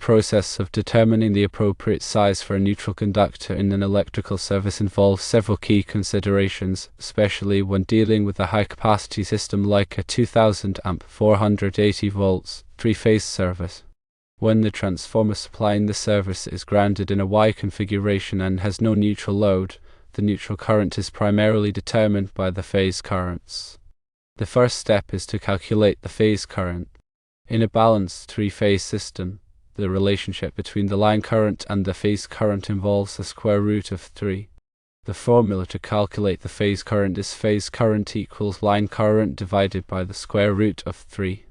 process of determining the appropriate size for a neutral conductor in an electrical service involves several key considerations, especially when dealing with a high-capacity system like a 2000 amp 480 volts three-phase service. When the transformer supplying the service is grounded in a Y configuration and has no neutral load, the neutral current is primarily determined by the phase currents. The first step is to calculate the phase current. In a balanced three-phase system, the relationship between the line current and the phase current involves the square root of 3. The formula to calculate the phase current is phase current equals line current divided by the square root of 3.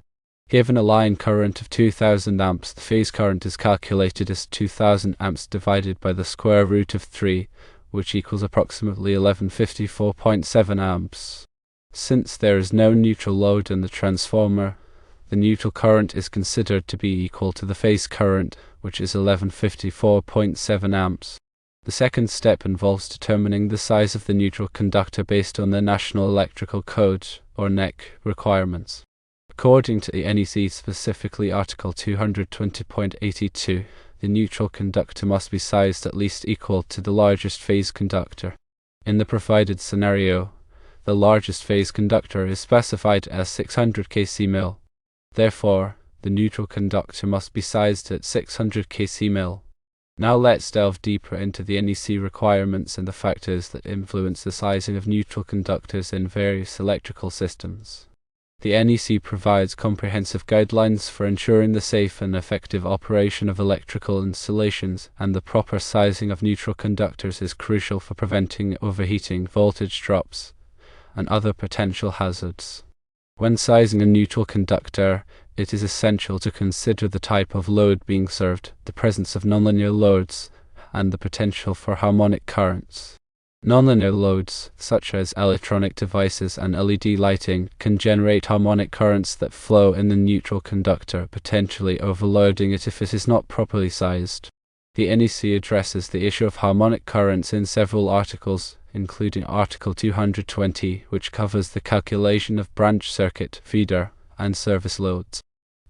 Given a line current of 2000 amps, the phase current is calculated as 2000 amps divided by the square root of 3, which equals approximately 1154.7 amps. Since there is no neutral load in the transformer, the neutral current is considered to be equal to the phase current, which is 1154.7 amps. The second step involves determining the size of the neutral conductor based on the National Electrical Code, or NEC, requirements. According to the NEC, specifically Article 220.82, the neutral conductor must be sized at least equal to the largest phase conductor. In the provided scenario, the largest phase conductor is specified as 600 kcmil. Therefore, the neutral conductor must be sized at 600 kcmil. Now let's delve deeper into the NEC requirements and the factors that influence the sizing of neutral conductors in various electrical systems. The NEC provides comprehensive guidelines for ensuring the safe and effective operation of electrical installations, and the proper sizing of neutral conductors is crucial for preventing overheating, voltage drops, and other potential hazards. When sizing a neutral conductor, it is essential to consider the type of load being served, the presence of nonlinear loads, and the potential for harmonic currents. Nonlinear loads, such as electronic devices and LED lighting, can generate harmonic currents that flow in the neutral conductor, potentially overloading it if it is not properly sized. The NEC addresses the issue of harmonic currents in several articles, including Article 220, which covers the calculation of branch circuit, feeder, and service loads.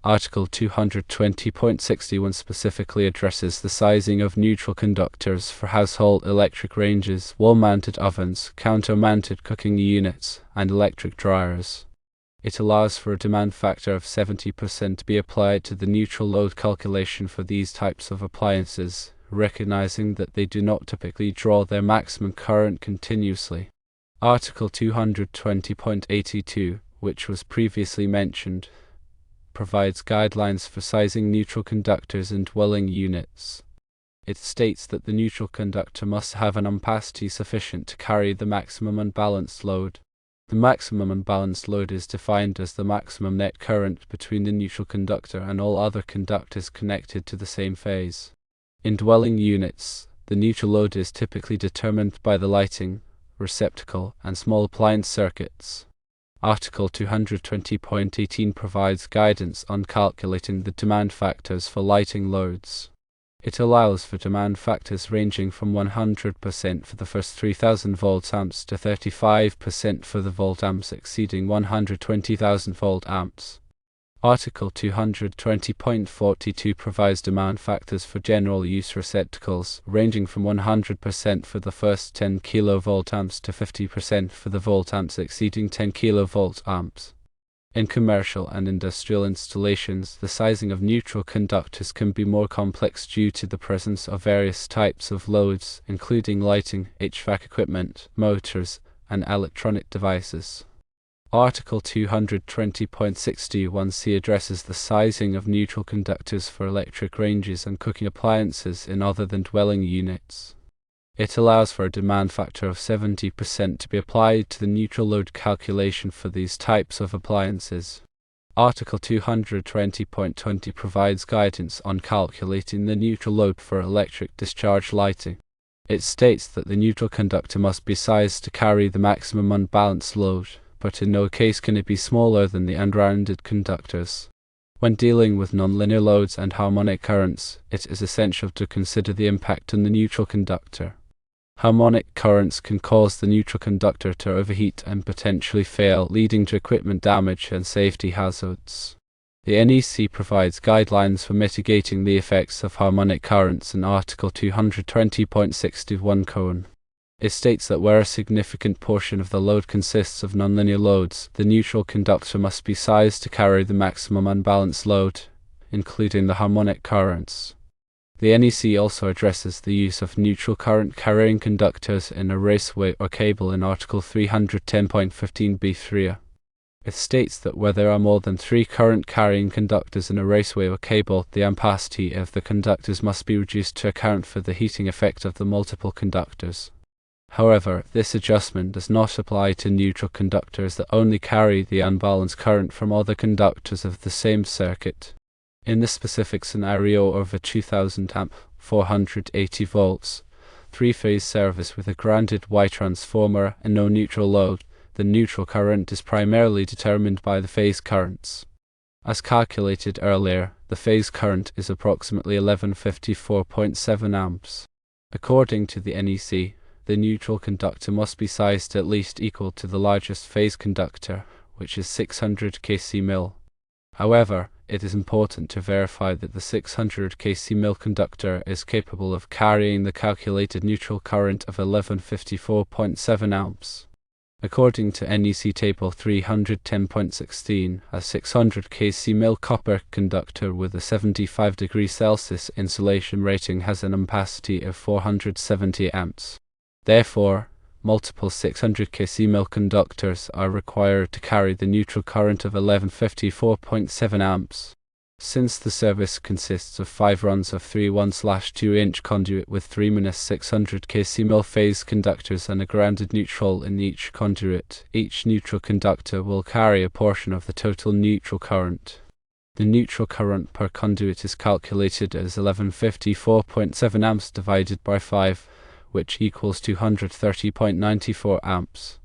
Article 220.61 specifically addresses the sizing of neutral conductors for household electric ranges, wall-mounted ovens, counter-mounted cooking units, and electric dryers. It allows for a demand factor of 70% to be applied to the neutral load calculation for these types of appliances, recognizing that they do not typically draw their maximum current continuously. Article 220.82, which was previously mentioned, provides guidelines for sizing neutral conductors in dwelling units. It states that the neutral conductor must have an ampacity sufficient to carry the maximum unbalanced load. The maximum unbalanced load is defined as the maximum net current between the neutral conductor and all other conductors connected to the same phase. In dwelling units, the neutral load is typically determined by the lighting, receptacle, and small appliance circuits. Article 220.18 provides guidance on calculating the demand factors for lighting loads. It allows for demand factors ranging from 100% for the first 3000 volt amps to 35% for the volt amps exceeding 120,000 volt amps. Article 220.42 provides demand factors for general use receptacles, ranging from 100% for the first 10 kV amps to 50% for the volt amps exceeding 10 kV amps. In commercial and industrial installations, the sizing of neutral conductors can be more complex due to the presence of various types of loads, including lighting, HVAC equipment, motors, and electronic devices. Article 220.61c addresses the sizing of neutral conductors for electric ranges and cooking appliances in other than dwelling units. It allows for a demand factor of 70% to be applied to the neutral load calculation for these types of appliances. Article 220.20 provides guidance on calculating the neutral load for electric discharge lighting. It states that the neutral conductor must be sized to carry the maximum unbalanced load, but in no case can it be smaller than the unrounded conductors. When dealing with nonlinear loads and harmonic currents, it is essential to consider the impact on the neutral conductor. Harmonic currents can cause the neutral conductor to overheat and potentially fail, leading to equipment damage and safety hazards. The NEC provides guidelines for mitigating the effects of harmonic currents in Article 220.61 Cone. It states that where a significant portion of the load consists of nonlinear loads, the neutral conductor must be sized to carry the maximum unbalanced load, including the harmonic currents. The NEC also addresses the use of neutral current carrying conductors in a raceway or cable in Article 310.15b3. It states that where there are more than 3 current-carrying conductors in a raceway or cable, the ampacity of the conductors must be reduced to account for the heating effect of the multiple conductors. However, this adjustment does not apply to neutral conductors that only carry the unbalanced current from other conductors of the same circuit. In the specific scenario of a 2000 amp, 480 volts, 3-phase service with a grounded Y transformer and no neutral load, the neutral current is primarily determined by the phase currents. As calculated earlier, the phase current is approximately 1154.7 amps. According to the NEC, the neutral conductor must be sized to at least equal to the largest phase conductor, which is 600 kcmil. However, it is important to verify that the 600 kcmil conductor is capable of carrying the calculated neutral current of 1154.7 amps. According to NEC Table 310.16, a 600 kcmil copper conductor with a 75 degrees Celsius insulation rating has an ampacity of 470 amps. Therefore, multiple 600 kcmil conductors are required to carry the neutral current of 1154.7 amps. Since the service consists of 5 runs of 3 1/2-inch conduit with 3 600 kcmil phase conductors and a grounded neutral in each conduit, each neutral conductor will carry a portion of the total neutral current. The neutral current per conduit is calculated as 1154.7 amps divided by 5, which equals 230.94 amps.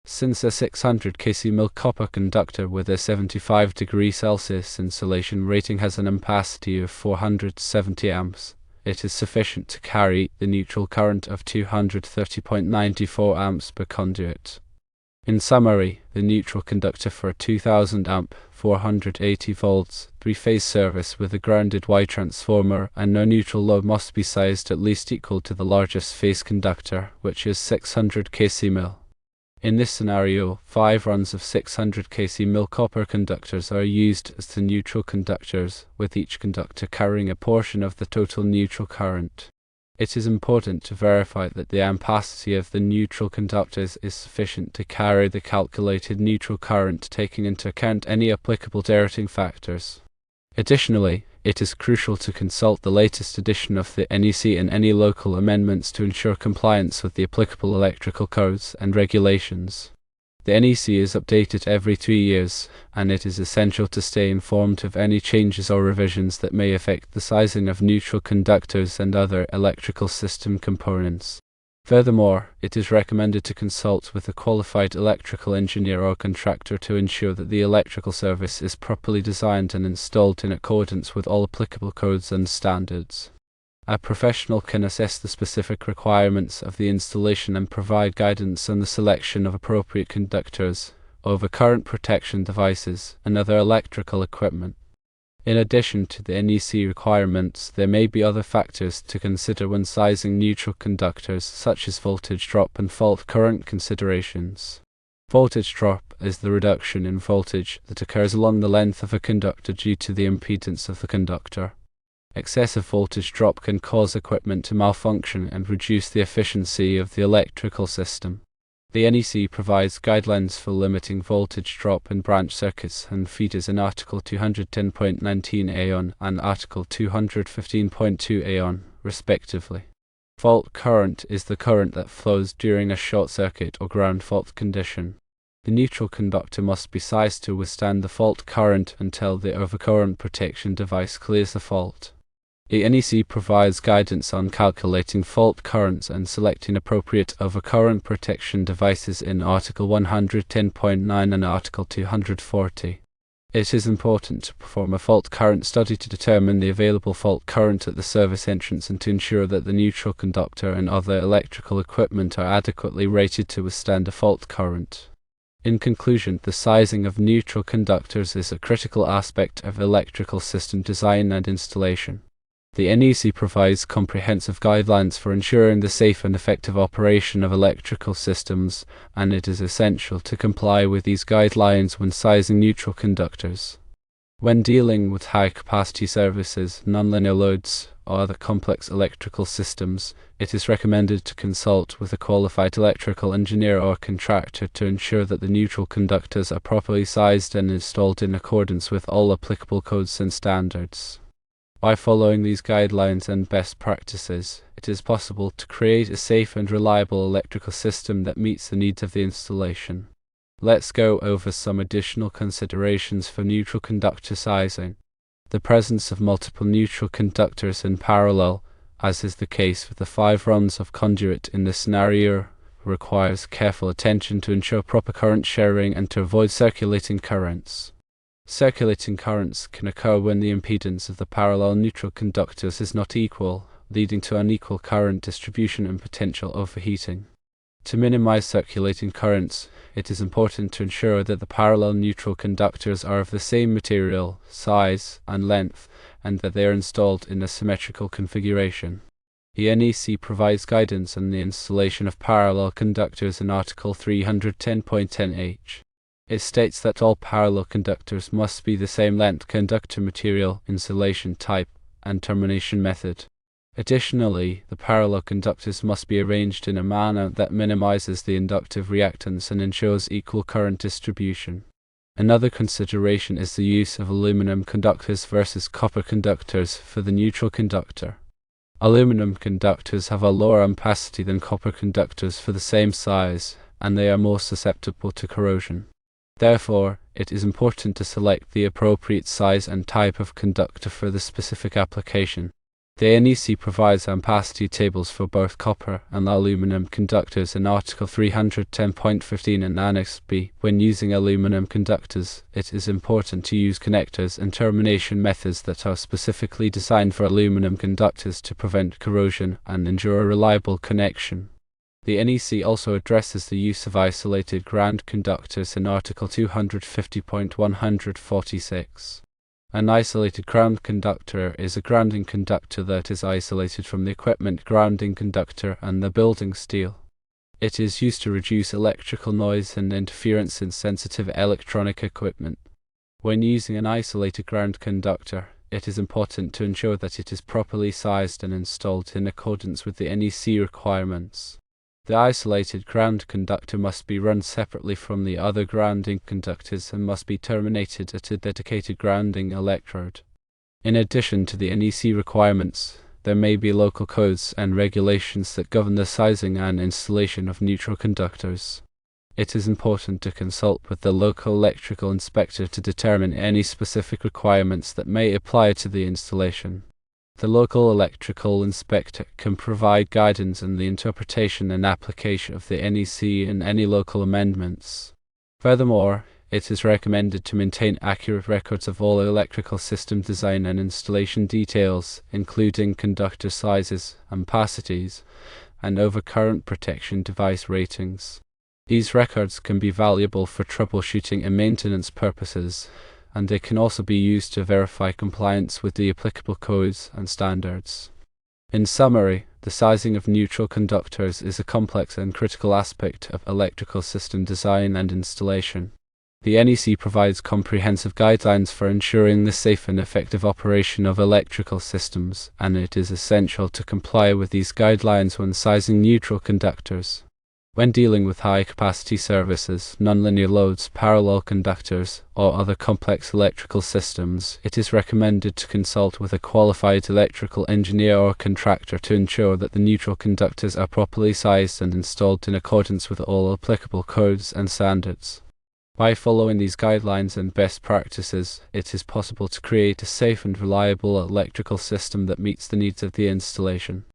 Since a 600 kcmil copper conductor with a 75 degrees Celsius insulation rating has an ampacity of 470 amps, it is sufficient to carry the neutral current of 230.94 amps per conduit. In summary, the neutral conductor for a 2000 amp, 480 volts, 3-phase service with a grounded Y transformer and no neutral load must be sized at least equal to the largest phase conductor, which is 600 kcmil. In this scenario, 5 runs of 600 kcmil copper conductors are used as the neutral conductors, with each conductor carrying a portion of the total neutral current. It is important to verify that the ampacity of the neutral conductors is sufficient to carry the calculated neutral current, taking into account any applicable derating factors. Additionally, it is crucial to consult the latest edition of the NEC and any local amendments to ensure compliance with the applicable electrical codes and regulations. The NEC is updated every 3 years, and it is essential to stay informed of any changes or revisions that may affect the sizing of neutral conductors and other electrical system components. Furthermore, it is recommended to consult with a qualified electrical engineer or contractor to ensure that the electrical service is properly designed and installed in accordance with all applicable codes and standards. A professional can assess the specific requirements of the installation and provide guidance on the selection of appropriate conductors, overcurrent protection devices, and other electrical equipment. In addition to the NEC requirements, there may be other factors to consider when sizing neutral conductors, such as voltage drop and fault current considerations. Voltage drop is the reduction in voltage that occurs along the length of a conductor due to the impedance of the conductor. Excessive voltage drop can cause equipment to malfunction and reduce the efficiency of the electrical system. The NEC provides guidelines for limiting voltage drop in branch circuits and feeders in Article 210.19 AON and Article 215.2 AON, respectively. Fault current is the current that flows during a short circuit or ground fault condition. The neutral conductor must be sized to withstand the fault current until the overcurrent protection device clears the fault. The NEC provides guidance on calculating fault currents and selecting appropriate overcurrent protection devices in Article 110.9 and Article 240. It is important to perform a fault current study to determine the available fault current at the service entrance and to ensure that the neutral conductor and other electrical equipment are adequately rated to withstand a fault current. In conclusion, the sizing of neutral conductors is a critical aspect of electrical system design and installation. The NEC provides comprehensive guidelines for ensuring the safe and effective operation of electrical systems, and it is essential to comply with these guidelines when sizing neutral conductors. When dealing with high-capacity services, nonlinear loads, or other complex electrical systems, it is recommended to consult with a qualified electrical engineer or contractor to ensure that the neutral conductors are properly sized and installed in accordance with all applicable codes and standards. By following these guidelines and best practices, it is possible to create a safe and reliable electrical system that meets the needs of the installation. Let's go over some additional considerations for neutral conductor sizing. The presence of multiple neutral conductors in parallel, as is the case with the 5 runs of conduit in this scenario, requires careful attention to ensure proper current sharing and to avoid circulating currents. Circulating currents can occur when the impedance of the parallel neutral conductors is not equal, leading to unequal current distribution and potential overheating. To minimize circulating currents, it is important to ensure that the parallel neutral conductors are of the same material, size, and length, and that they are installed in a symmetrical configuration. The NEC provides guidance on the installation of parallel conductors in Article 310.10h. It states that all parallel conductors must be the same length, conductor material, insulation type, and termination method. Additionally, the parallel conductors must be arranged in a manner that minimizes the inductive reactance and ensures equal current distribution. Another consideration is the use of aluminum conductors versus copper conductors for the neutral conductor. Aluminum conductors have a lower ampacity than copper conductors for the same size, and they are more susceptible to corrosion. Therefore, it is important to select the appropriate size and type of conductor for the specific application. The NEC provides ampacity tables for both copper and aluminum conductors in Article 310.15 and Annex B. When using aluminum conductors, it is important to use connectors and termination methods that are specifically designed for aluminum conductors to prevent corrosion and ensure a reliable connection. The NEC also addresses the use of isolated ground conductors in Article 250.146. An isolated ground conductor is a grounding conductor that is isolated from the equipment grounding conductor and the building steel. It is used to reduce electrical noise and interference in sensitive electronic equipment. When using an isolated ground conductor, it is important to ensure that it is properly sized and installed in accordance with the NEC requirements. The isolated ground conductor must be run separately from the other grounding conductors and must be terminated at a dedicated grounding electrode. In addition to the NEC requirements, there may be local codes and regulations that govern the sizing and installation of neutral conductors. It is important to consult with the local electrical inspector to determine any specific requirements that may apply to the installation. The local electrical inspector can provide guidance on the interpretation and application of the NEC and any local amendments. Furthermore, it is recommended to maintain accurate records of all electrical system design and installation details, including conductor sizes, ampacities, and overcurrent protection device ratings. These records can be valuable for troubleshooting and maintenance purposes, and they can also be used to verify compliance with the applicable codes and standards. In summary, the sizing of neutral conductors is a complex and critical aspect of electrical system design and installation. The NEC provides comprehensive guidelines for ensuring the safe and effective operation of electrical systems, and it is essential to comply with these guidelines when sizing neutral conductors. When dealing with high-capacity services, nonlinear loads, parallel conductors, or other complex electrical systems, it is recommended to consult with a qualified electrical engineer or contractor to ensure that the neutral conductors are properly sized and installed in accordance with all applicable codes and standards. By following these guidelines and best practices, it is possible to create a safe and reliable electrical system that meets the needs of the installation.